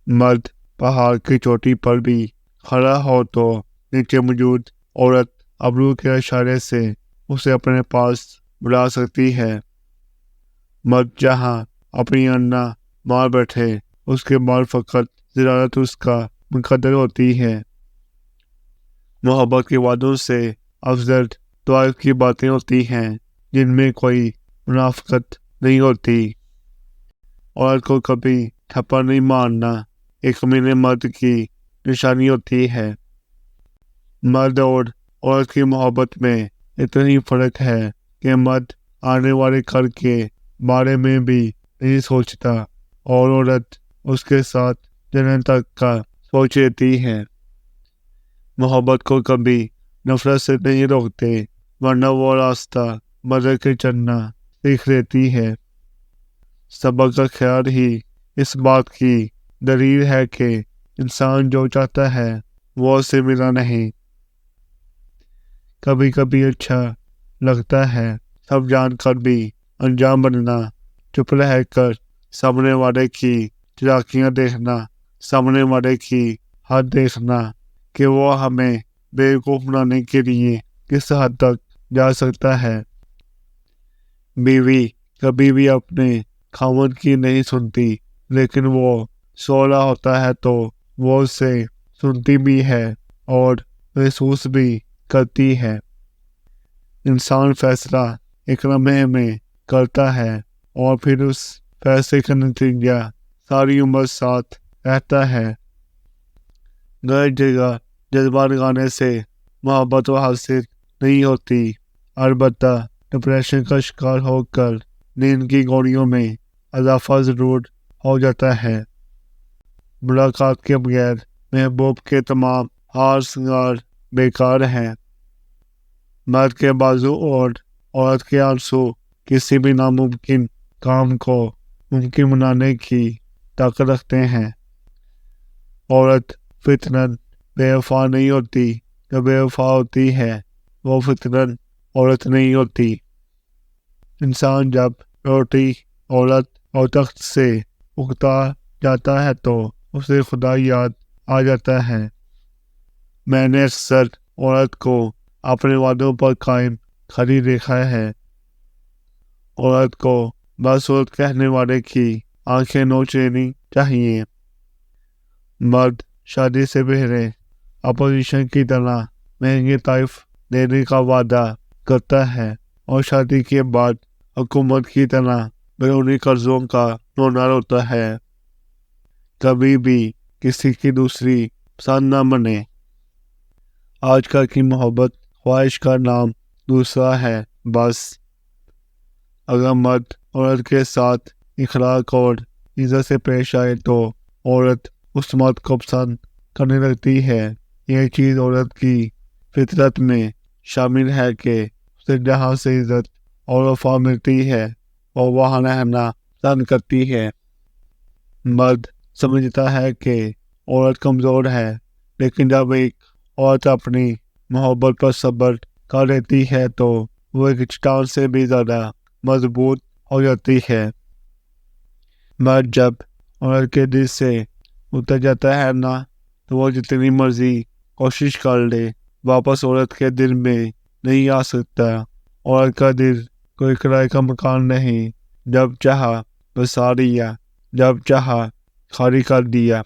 مرد پہاڑ کی چوٹی پر بھی کھڑا ہو تو نیچے موجود عورت ابرو کے اشارے سے اسے اپنے پاس بلا سکتی ہے۔ مرد جہاں اپنی انا مار بیٹھے اس کے بعد فقط زیارت اس کا مقدر ہوتی ہے۔ محبت کے وعدوں سے افضل طوائف کی باتیں ہوتی ہیں جن میں کوئی منافقت نہیں ہوتی۔ عورت کو کبھی تھپڑ نہیں مارنا ایک کمینے مرد کی نشانی ہوتی ہے۔ مرد اور عورت کی محبت میں اتنا ہی فرق ہے کہ مرد آنے والے کل کے بارے میں بھی نہیں سوچتا اور عورت اس کے ساتھ جنم تک کا سوچ لیتی ہے۔ محبت کو کبھی نفرت سے نہیں روکتے ورنہ وہ راستہ بدل کے چلنا سیکھ لیتی ہے۔ صبر کا خیال ہی اس بات کی دلیل ہے کہ انسان جو چاہتا ہے وہ اسے ملا نہیں۔ کبھی کبھی اچھا لگتا ہے سب جان کر بھی انجام بننا، چپ رہ کر سامنے والے کی چلاکیاں دیکھنا، سامنے والے کی حد دیکھنا کہ وہ ہمیں بیوقوف بنانے کے لیے کس حد تک جا سکتا ہے۔ بیوی کبھی بھی اپنے خاوند کی نہیں سنتی، لیکن وہ سو رہا ہوتا ہے تو وہ اسے سنتی بھی ہے اور محسوس بھی کرتی ہے۔ انسان فیصلہ ایک لمحے میں کرتا ہے اور پھر اس فیصلے کا نتیجہ ساری عمر ساتھ رہتا ہے۔ غیر جگہ جذبات گانے سے محبت حاصل نہیں ہوتی، البتہ ڈپریشن کا شکار ہو کر نیند کی گولیوں میں اضافہ ضرور ہو جاتا ہے۔ ملاقات کے بغیر محبوب کے تمام ہار سنگار بیکار ہیں۔ مرد کے بازو اور عورت کے آنسو کسی بھی ناممکن کام کو ممکن بنانے کی طاقت رکھتے ہیں۔ عورت فطرتاً بے وفا نہیں ہوتی، جو بے وفا ہوتی ہے وہ فطرتاً عورت نہیں ہوتی۔ انسان جب روٹی عورت اور تخت سے اکتا جاتا ہے تو اسے خدا یاد آ جاتا ہے۔ میں نے اکثر عورت کو اپنے وعدوں پر قائم کھڑی دیکھا ہے۔ عورت کو بس عورت کہنے والے کی آنکھیں نوچ لینی چاہیے۔ مرد شادی سے پہلے اپوزیشن کی طرح مہنگے تحائف دینے کا وعدہ کرتا ہے اور شادی کے بعد حکومت کی طرح بیرونی قرضوں کا رونر ہوتا ہے۔ کبھی بھی کسی کی دوسری پسند نہ بنے۔ آج کل کی محبت خواہش کا نام دوسرا ہے بس۔ اگر مرد عورت کے ساتھ اخلاق اور عزت سے پیش آئے تو عورت اس مرد کو پسند کرنے لگتی ہے۔ یہ چیز عورت کی فطرت میں شامل ہے کہ اسے جہاں سے عزت اور وفا ملتی ہے وہ وہاں رہنا پسند کرتی ہے۔ مرد سمجھتا ہے کہ عورت کمزور ہے، لیکن جب ایک عورت اپنی محبت پر صبر کر لیتی ہے تو وہ ایک چٹان سے بھی زیادہ مضبوط ہو جاتی ہے۔ مرد جب عورت کے دل سے اتر جاتا ہے نا تو وہ جتنی مرضی کوشش کر لے واپس عورت کے دل میں نہیں آ سکتا۔ عورت کا دل کوئی کرائے کا مکان نہیں، جب چاہا بسا لیا، جب چاہا خالی کر دیا۔